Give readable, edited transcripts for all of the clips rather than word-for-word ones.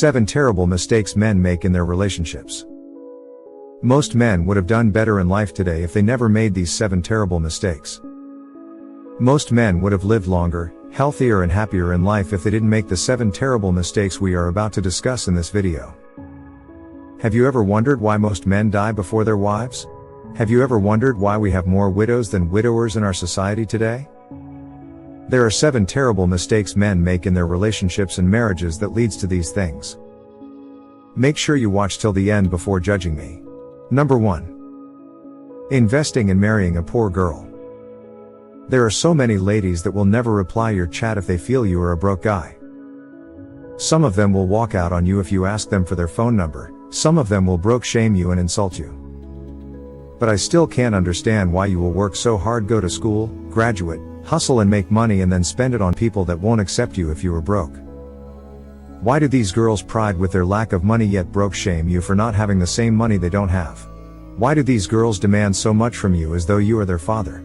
7 terrible mistakes men make in their relationships. Most men would have done better in life today if they never made these 7 terrible mistakes. Most men would have lived longer, healthier and happier in life if they didn't make the 7 terrible mistakes we are about to discuss in this video. Have you ever wondered why most men die before their wives? Have you ever wondered why we have more widows than widowers in our society today? There are 7 terrible mistakes men make in their relationships and marriages that leads to these things. Make sure you watch till the end before judging me. Number 1. Investing and marrying a poor girl. There are so many ladies that will never reply your chat if they feel you are a broke guy. Some of them will walk out on you if you ask them for their phone number, some of them will broke shame you and insult you. But I still can't understand why you will work so hard, go to school, graduate, hustle and make money and then spend it on people that won't accept you if you are broke. Why do these girls pride with their lack of money yet broke shame you for not having the same money they don't have? Why do these girls demand so much from you as though you are their father?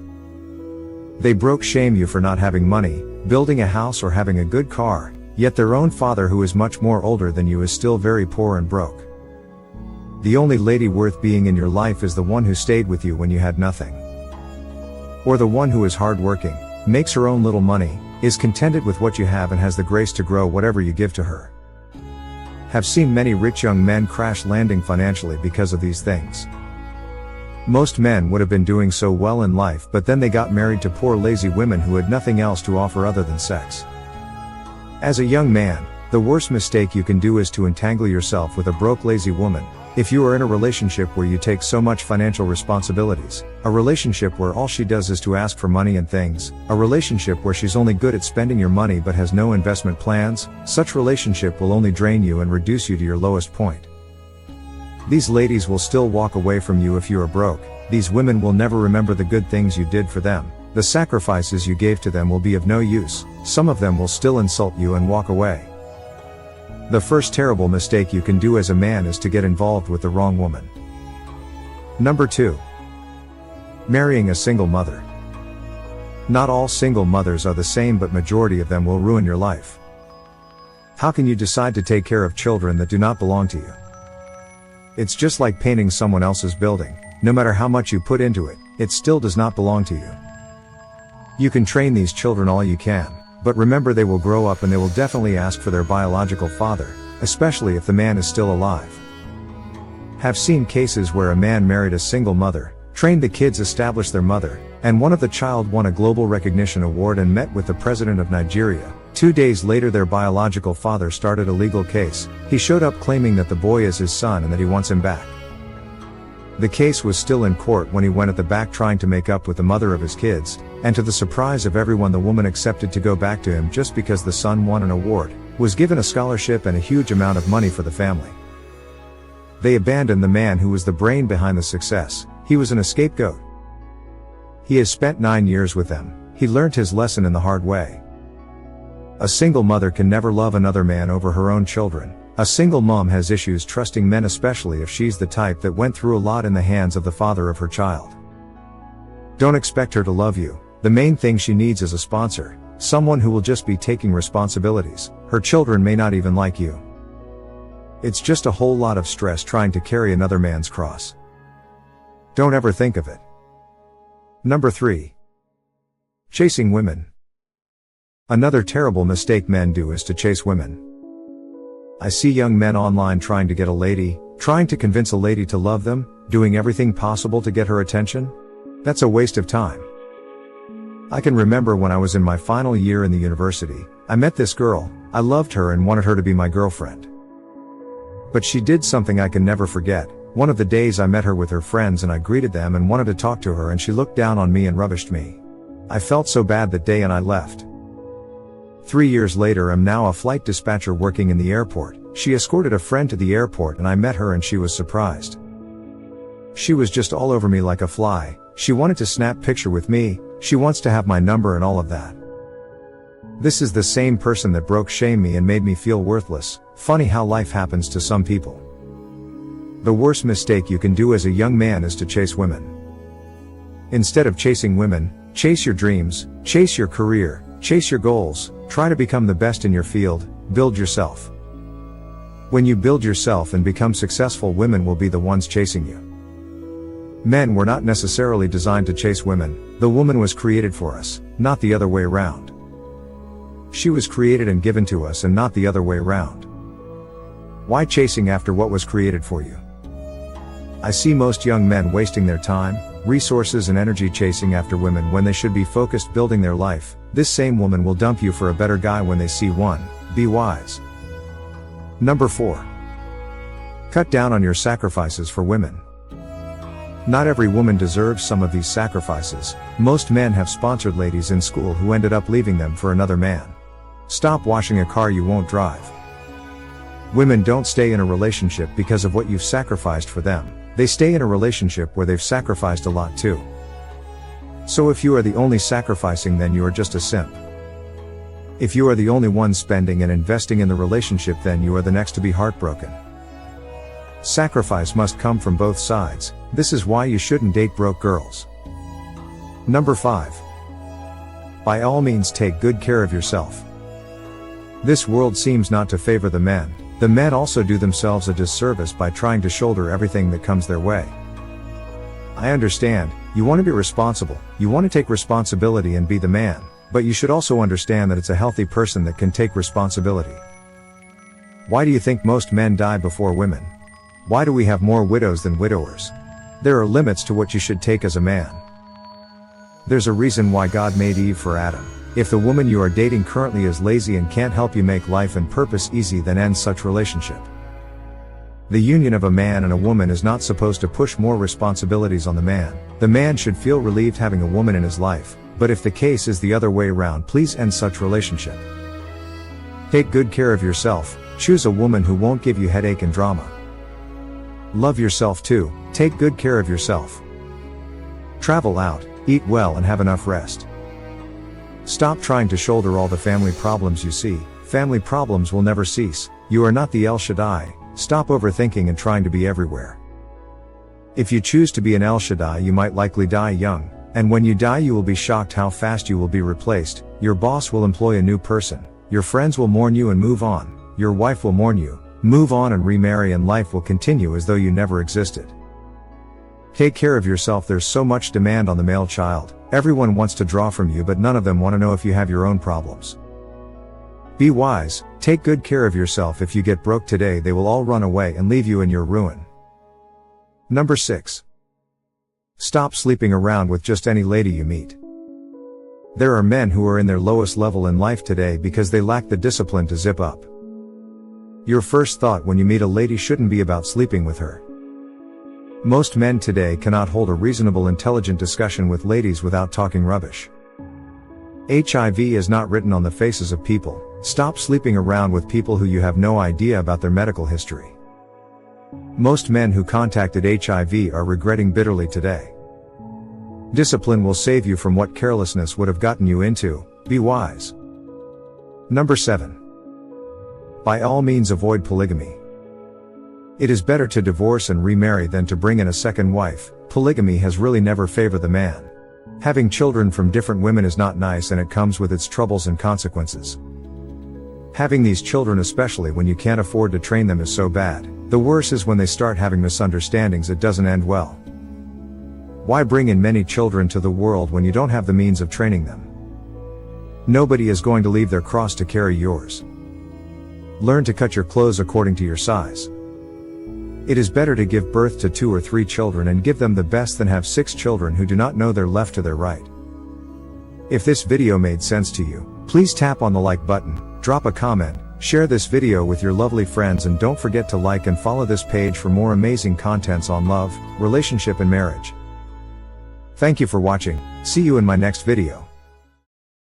They broke shame you for not having money, building a house or having a good car, yet their own father who is much more older than you is still very poor and broke. The only lady worth being in your life is the one who stayed with you when you had nothing. Or the one who is hardworking, makes her own little money, is contented with what you have and has the grace to grow whatever you give to her. Have seen many rich young men crash landing financially because of these things. Most men would have been doing so well in life, but then they got married to poor lazy women who had nothing else to offer other than sex. As a young man, the worst mistake you can do is to entangle yourself with a broke lazy woman. If you are in a relationship where you take so much financial responsibilities, a relationship where all she does is to ask for money and things, a relationship where she's only good at spending your money but has no investment plans, such relationship will only drain you and reduce you to your lowest point. These ladies will still walk away from you if you are broke. These women will never remember the good things you did for them. The sacrifices you gave to them will be of no use. Some of them will still insult you and walk away. The first terrible mistake you can do as a man is to get involved with the wrong woman. Number 2. Marrying a single mother. Not all single mothers are the same, but majority of them will ruin your life. How can you decide to take care of children that do not belong to you? It's just like painting someone else's building. No matter how much you put into it, it still does not belong to you. You can train these children all you can, but remember they will grow up and they will definitely ask for their biological father, especially if the man is still alive. Have seen cases where a man married a single mother, trained the kids, established their mother, and one of the child won a global recognition award and met with the president of Nigeria. 2 days later their biological father started a legal case. He showed up claiming that the boy is his son and that he wants him back. The case was still in court when he went at the back trying to make up with the mother of his kids, and to the surprise of everyone the woman accepted to go back to him just because the son won an award, was given a scholarship and a huge amount of money for the family. They abandoned the man who was the brain behind the success. He was an scapegoat. He has spent 9 years with them. He learned his lesson in the hard way. A single mother can never love another man over her own children. A single mom has issues trusting men, especially if she's the type that went through a lot in the hands of the father of her child. Don't expect her to love you. The main thing she needs is a sponsor, someone who will just be taking responsibilities. Her children may not even like you. It's just a whole lot of stress trying to carry another man's cross. Don't ever think of it. Number 3. Chasing women. Another terrible mistake men do is to chase women. I see young men online trying to get a lady, trying to convince a lady to love them, doing everything possible to get her attention. That's a waste of time. I can remember when I was in my final year in the university, I met this girl. I loved her and wanted her to be my girlfriend. But she did something I can never forget. One of the days I met her with her friends and I greeted them and wanted to talk to her, and she looked down on me and rubbished me. I felt so bad that day and I left. 3 years later I'm now a flight dispatcher working in the airport. She escorted a friend to the airport and I met her and she was surprised. She was just all over me like a fly. She wanted to snap picture with me. She wants to have my number and all of that. This is the same person that broke shame me and made me feel worthless. Funny how life happens to some people. The worst mistake you can do as a young man is to chase women. Instead of chasing women, chase your dreams, chase your career, chase your goals, try to become the best in your field, build yourself. When you build yourself and become successful, women will be the ones chasing you. Men were not necessarily designed to chase women. The woman was created for us, not the other way around. She was created and given to us and not the other way around. Why chasing after what was created for you? I see most young men wasting their time, resources and energy chasing after women when they should be focused building their life. This same woman will dump you for a better guy when they see one. Be wise. Number 4. Cut down on your sacrifices for women. Not every woman deserves some of these sacrifices. Most men have sponsored ladies in school who ended up leaving them for another man. Stop washing a car you won't drive. Women don't stay in a relationship because of what you've sacrificed for them. They stay in a relationship where they've sacrificed a lot too. So if you are the only sacrificing, then you are just a simp. If you are the only one spending and investing in the relationship, then you are the next to be heartbroken. Sacrifice must come from both sides. This is why you shouldn't date broke girls. Number 5. By all means, take good care of yourself. This world seems not to favor the men. The men also do themselves a disservice by trying to shoulder everything that comes their way. I understand, you want to be responsible, you want to take responsibility and be the man, but you should also understand that it's a healthy person that can take responsibility. Why do you think most men die before women? Why do we have more widows than widowers? There are limits to what you should take as a man. There's a reason why God made Eve for Adam. If the woman you are dating currently is lazy and can't help you make life and purpose easy, then end such relationship. The union of a man and a woman is not supposed to push more responsibilities on the man. The man should feel relieved having a woman in his life, but if the case is the other way around, please end such relationship. Take good care of yourself. Choose a woman who won't give you headache and drama. Love yourself too. Take good care of yourself. Travel out, eat well and have enough rest. Stop trying to shoulder all the family problems you see. Family problems will never cease. You are not the El Shaddai. Stop overthinking and trying to be everywhere. If you choose to be an El Shaddai, you might likely die young, and when you die you will be shocked how fast you will be replaced. Your boss will employ a new person. Your friends will mourn you and move on. Your wife will mourn you, move on and remarry, and life will continue as though you never existed. Take care of yourself. There's so much demand on the male child. Everyone wants to draw from you, but none of them want to know if you have your own problems. Be wise, take good care of yourself. If you get broke today, they will all run away and leave you in your ruin. Number 6. Stop sleeping around with just any lady you meet. There are men who are in their lowest level in life today because they lack the discipline to zip up. Your first thought when you meet a lady shouldn't be about sleeping with her. Most men today cannot hold a reasonable, intelligent discussion with ladies without talking rubbish. HIV is not written on the faces of people. Stop sleeping around with people who you have no idea about their medical history. Most men who contacted HIV are regretting bitterly today. Discipline will save you from what carelessness would have gotten you into. Be wise. Number 7. By all means, avoid polygamy. It is better to divorce and remarry than to bring in a second wife. Polygamy has really never favored the man. Having children from different women is not nice, and it comes with its troubles and consequences. Having these children, especially when you can't afford to train them, is so bad. The worst is when they start having misunderstandings. It doesn't end well. Why bring in many children to the world when you don't have the means of training them? Nobody is going to leave their cross to carry yours. Learn to cut your clothes according to your size. It is better to give birth to 2 or 3 children and give them the best than have 6 children who do not know their left to their right. If this video made sense to you, please tap on the like button, drop a comment, share this video with your lovely friends, and don't forget to like and follow this page for more amazing contents on love, relationship and marriage. Thank you for watching. See you in my next video.